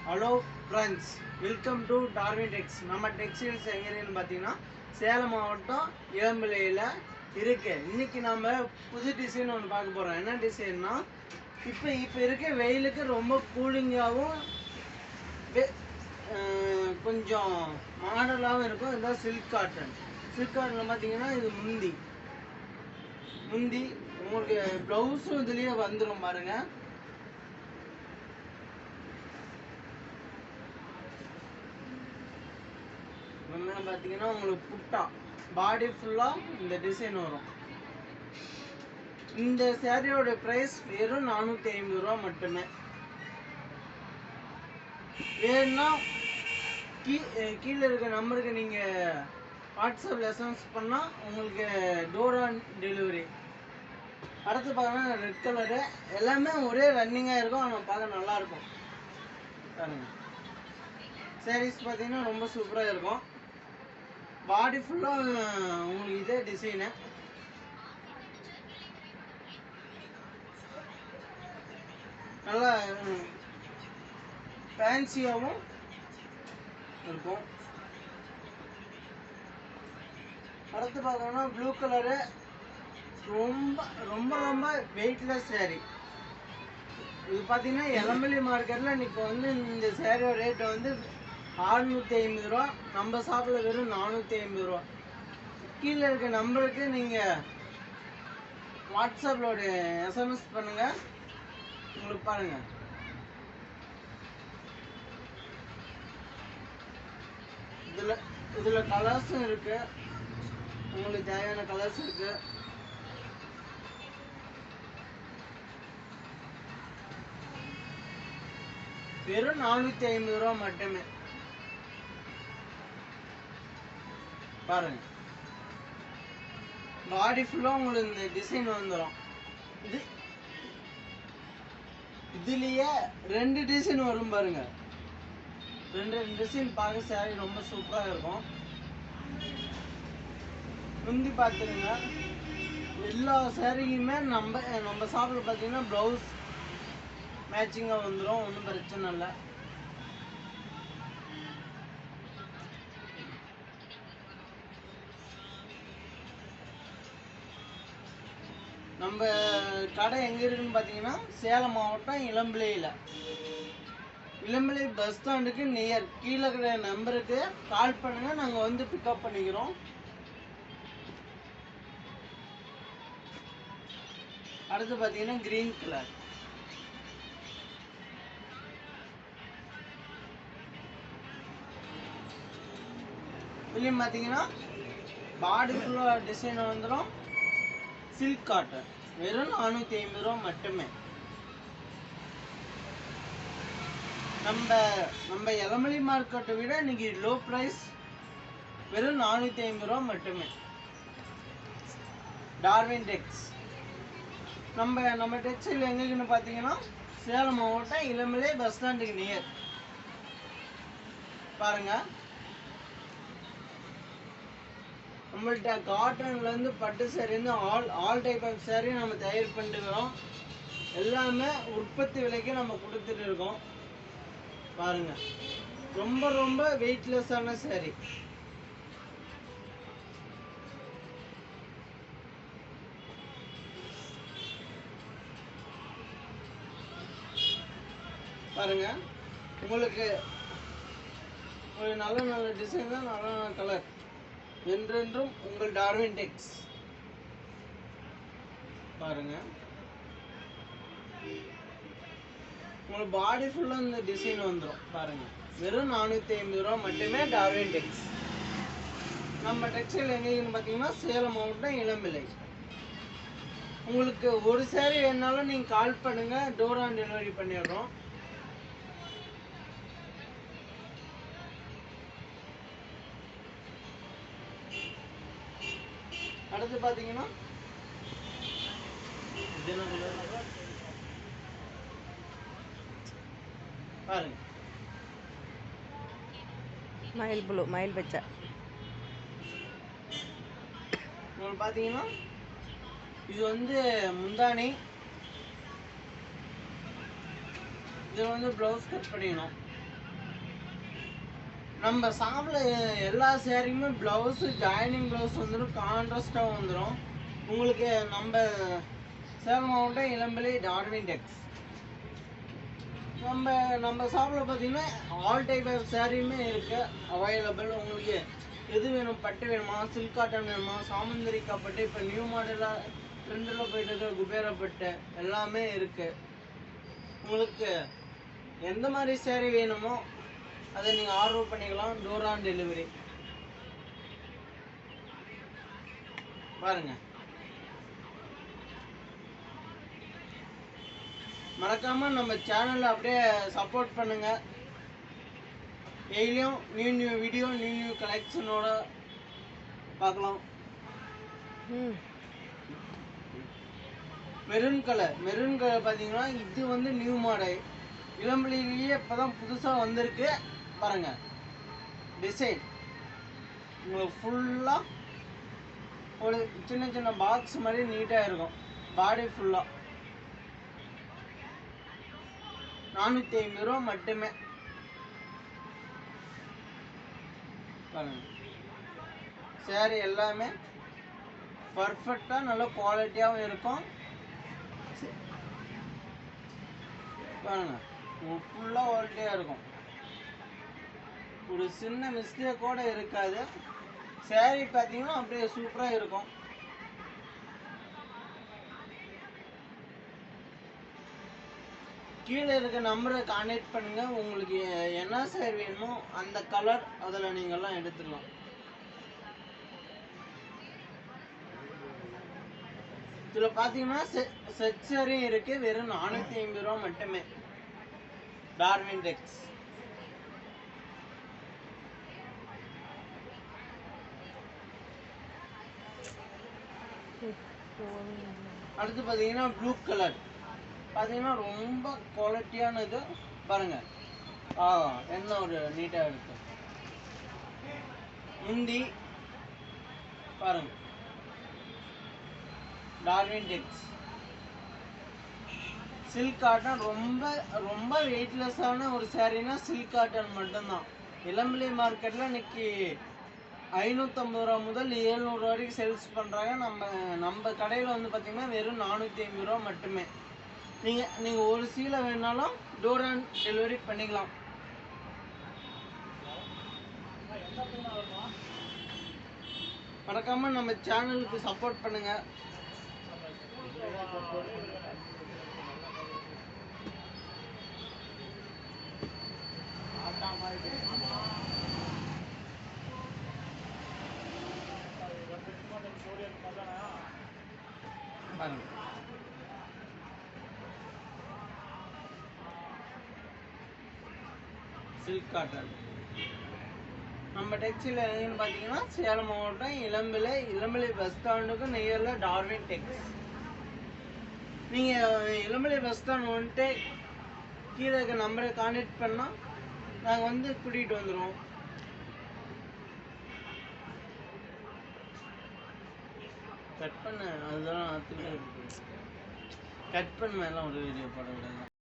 Hello friends, welcome to Darwin Tex. நம்ம textiles எங்கே இருக்குன்னு பார்த்தீங்கன்னா சேலம் மாவட்டம் இளம்பிள்ளையில் இருக்குது. இன்றைக்கி நம்ம புது டிசைன் ஒன்று பார்க்க போகிறோம். என்ன டிசைன்னா, இப்போ இருக்க வெயிலுக்கு ரொம்ப கூலிங்காகவும் கொஞ்சம் மாடலாகவும் இருக்கும். இதுதான் சில்க் காட்டன். சில்க் காட்டனில் பார்த்தீங்கன்னா இது முந்தி உங்களுக்கு ப்ளவுஸும் இதுலேயே வந்துடும் பாருங்கள். பார்த்தீங்கன்னா உங்களுக்கு புட்டா பாடி ஃபுல்லாக இந்த டிசைன் வரும். இந்த சேரீயோட ப்ரைஸ் வெறும் 450 ரூபா மட்டுமே. வேணும்னா கீழே இருக்க நம்பருக்கு நீங்கள் வாட்ஸ்அப்பில் எஸ்எம்எஸ் பண்ணால் உங்களுக்கு டோர் ஆன் டெலிவரி. அடுத்து பார்த்தீங்கன்னா ரெட் கலரு எல்லாமே ஒரே ரன்னிங்காக இருக்கும். ஆனால் பார்க்க நல்லாயிருக்கும் பாருங்க. சாரீஸ் பார்த்தீங்கன்னா ரொம்ப சூப்பராக இருக்கும். பாடி ஃபுல்லாக உங்களுக்கு இதே டிசைனு. நல்லா ஃபேன்சியாகவும் இருக்கும். அடுத்து பார்த்தோம்னா ப்ளூ கலரு ரொம்ப ரொம்ப ரொம்ப வெயிட்லெஸ் சேரீ. இது பார்த்தீங்கன்னா இளம்பிள்ளை மார்க்கெட்டில் இப்போ வந்து இந்த சேரீயோட ரேட்டு வந்து 650 ரூபா. நம்ம ஷாப்பில் வெறும் 450 ரூபா. கீழே இருக்க நம்பருக்கு நீங்கள் வாட்ஸ்அப்பில் ஒரு எஸ்எம்எஸ் பண்ணுங்கள். உங்களுக்கு பாருங்கள், இதில் கலர்ஸும் இருக்குது. உங்களுக்கு தேவையான கலர்ஸ் இருக்குது. வெறும் 450 ரூபா மட்டுமே. பாருங்க, பாடி ஃபுல்லாக உங்களுக்கு இந்த டிசைன் வந்துடும். இதுலேயே 2 டிசைன் வரும் பாருங்க. 2 டிசைன் பார்க்க சாரி ரொம்ப சூப்பராக இருக்கும். முந்தி பார்த்துருங்க, எல்லா சாரிக்குமே நம்ம ஷாப்பில் பார்த்தீங்கன்னா ப்ளவுஸ் மேட்சிங்காக வந்துடும். ஒன்றும் பிரச்சனை இல்லை. நம்ம கடை எங்கே இருக்குன்னு பார்த்தீங்கன்னா சேலம் மாவட்டம் இளம்பிள்ளையில். இளம்பிள்ளை பஸ் ஸ்டாண்டுக்கு நியர். கீழே இருக்கிற நம்பருக்கு கால் பண்ணுங்கள், நாங்கள் வந்து பிக்கப் பண்ணிக்கிறோம். அடுத்து பார்த்தீங்கன்னா க்ரீன் கலர். இதுலேயும் பார்த்தீங்கன்னா பாடி ஃபுல்லாக டிசைன் வந்துடும். சில்க் காட்டன் வெறும் 450 ரூபா மட்டுமே. நம்ம இளம்பிள்ளை மார்க்கெட்டை விட இன்னைக்கு லோ ப்ரைஸ், வெறும் 450 ரூபா மட்டுமே. Darwin Tex. நம்ம டெக்ஸ்டைல் எங்கேன்னு பார்த்தீங்கன்னா சேலம் மாவட்டம் இளம்பிள்ளை பஸ் ஸ்டாண்டுக்கு நியர். பாருங்க, நம்மள்கிட்ட காட்டன்லேருந்து பட்டு சேரீன்னு ஆல் டைப் ஆஃப் சேரீ நம்ம தயார் பண்ணிட்டுக்கிறோம். எல்லாமே உற்பத்தி விலைக்கு நம்ம கொடுத்துட்டு இருக்கோம். பாருங்க, ரொம்ப ரொம்ப வெயிட்லெஸ்ஸான சேரீ. பாருங்க, உங்களுக்கு ஒரு நல்ல டிசைன் தான், நல்ல கலர். என்றென்றும் உங்கள் டார்வின் டெக்ஸ். பாருங்க, உங்களுக்கு பாடி ஃபுல்லாக இந்த டிசைன் வந்துடும். பாருங்க, வெறும் 450 ரூபா மட்டுமே. Darwin Tex. நம்ம டெக்ஸ்டைல் எங்கேன்னு பார்த்தீங்கன்னா சேலம் மாவட்டம் இளம்பிள்ளை. உங்களுக்கு ஒரு சேரீ வேணாலும் நீங்கள் கால் பண்ணுங்க, டோர் ஆன் டெலிவரி பண்ணிடுறோம். அடுத்து பார்த்தீங்கன்னா பாருங்க, மயில் ப்ளூ, மயில் பச்சை. உங்களுக்கு பார்த்தீங்கன்னா இது வந்து முந்தானி. இதில் வந்து ப்ளவுஸ் கட் பண்ணிக்கணும். நம்ம ஷாப்ல எல்லா சேரீயுமே ப்ளவுஸு ஜாயினிங் ப்ளவுஸ் வந்துடும், கான்ட்ராஸ்டாக வந்துடும். உங்களுக்கு நம்ம சேலம் மாவட்டம் இளம்பிள்ளை டார்வின் டெக்ஸ். நம்ம ஷாப்பில் பார்த்தீங்கன்னா ஆல் டைப் ஆஃப் சேரீயுமே இருக்குது அவைலபிள். உங்களுக்கு எது வேணும், பட்டு வேணுமா, சில்க் காட்டன் வேணுமா, சாமந்திரிக்கா பட்டு, இப்போ நியூ மாடலாக ட்ரெண்டில் போயிட்டு இருக்க குபேரா பட்டு எல்லாமே இருக்குது. உங்களுக்கு எந்த மாதிரி சேரீ வேணுமோ அதை நீங்கள் ஆர்டர் பண்ணிக்கலாம். Door on delivery. பாருங்க, மறக்காம நம்ம சேனலை அப்படியே சப்போர்ட் பண்ணுங்க. டெய்லியும் நியூ வீடியோ, நியூ கலெக்ஷனோட பார்க்கலாம். மெரூன் கலர் பார்த்தீங்கன்னா இது வந்து நியூ மாடல், இளம்பிள்ளையிலேயே இப்போதான் புதுசாக வந்திருக்கு. பாருங்க டிசைன் உங்களுக்கு ஃபுல்லாக ஒரு சின்ன சின்ன பாக்ஸ் மாதிரி நீட்டாக இருக்கும். பாடி ஃபுல்லாக 450 ரூபா மட்டுமே. பாருங்க, சேரீ எல்லாமே பர்ஃபெக்டாக நல்ல குவாலிட்டியாகவும் இருக்கும். பாருங்க, ஃபுல்லாக குவாலிட்டியாக இருக்கும். ஒரு சின்ன மிஸ்டேக் கூட இருக்காது. சேரீ பார்த்தீங்கன்னா அப்படியே சூப்பராக இருக்கும். கீழே இருக்க நம்பரை கான்டாக்ட் பண்ணுங்க. உங்களுக்கு என்ன சேரீ வேணுமோ அந்த கலர் அதில் நீங்கள்லாம் எடுத்துடலாம். இதில் பார்த்தீங்கன்னா செட் சேரீ இருக்கு, வெறும் 450 ரூபா மட்டுமே. டார்வின் டெக்ஸ். அடுத்து பார்த்தீங்கன்னா ப்ளூ கலர் பார்த்தீங்கன்னா ரொம்ப குவாலிட்டியானது. பாருங்க, என்ன ஒரு நீட்டாக இருக்கு. முந்தி பாருங்க, டார்வின் டெக்ஸ் சில்க் காட்டன். ரொம்ப வெயிட்லெஸ்ஸான ஒரு சேரீனா சில்க் காட்டன் மட்டும்தான். இளம்பிள்ளை மார்க்கெட்டில் இன்னைக்கு 550 ரூபா முதல் 700 ரூபா வரைக்கும் சேல்ஸ் பண்ணுறாங்க. நம்ம கடையில் வந்து பார்த்தீங்கன்னா வெறும் 450 ரூபா மட்டுமே. நீங்கள் ஒரு சீலை வேணாலும் டோர் ஆன் டெலிவரி பண்ணிக்கலாம். மறக்காம நம்ம சேனலுக்கு சப்போர்ட் பண்ணுங்க. பாருங்க, சில்க் காட்டன். நம்ம டெக்ஸ்டைல் எங்கன்னு பார்த்தீங்கன்னா சேலம் மாவட்டம் இளம்பிள்ளை பஸ் ஸ்டாண்டுக்கு நியரில் டார்வின் டெக்ஸ். நீங்கள் இளம்பிள்ளை பஸ் ஸ்டாண்ட் வந்துட்டு கீழே இருக்க நம்பரை கான்டாக்ட் பண்ணால் நாங்கள் வந்து கூட்டிகிட்டு வந்துடுவோம். கட் பண்ண அதுதான் கட் பண்ண எல்லாம் ஒரு வீடியோ போட விடாது.